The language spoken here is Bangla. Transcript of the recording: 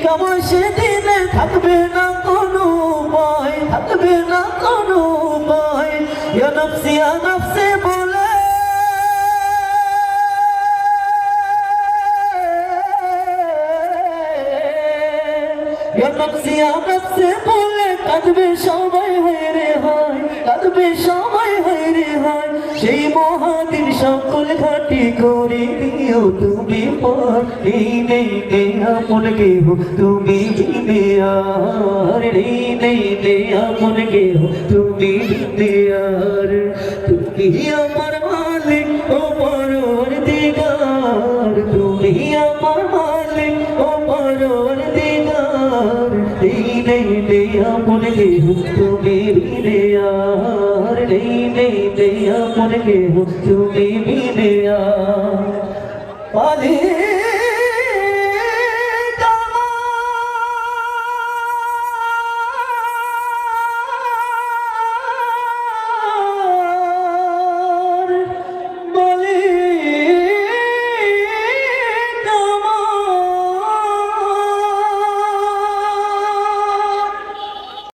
কেমন সেদিনে থাকবে না কোনো ভয়, থাকবে না কোনো ভয়। ইয়া নফসে বলে ইয়া নফসে বলে কাঁদবে সবাই হয় রে হয়, কাঁদবে সবাই হয় রে হয়। সেই মহাদিন সকল ঘাটি করে দিও তুমি পর। এই নেই আপন কেহ তুমি বিনে আর, এই নেই আপন কেহ তুমি বিনে আর। তুমি আমার মালিক ও পরওয়ারদিগার, তুমি আমার মালিক ও পরওয়ারদিগার। এই নেই আপন কেহ তুমি বিনে আর, এই নেই আপন কেহ তুমি বিনে আর।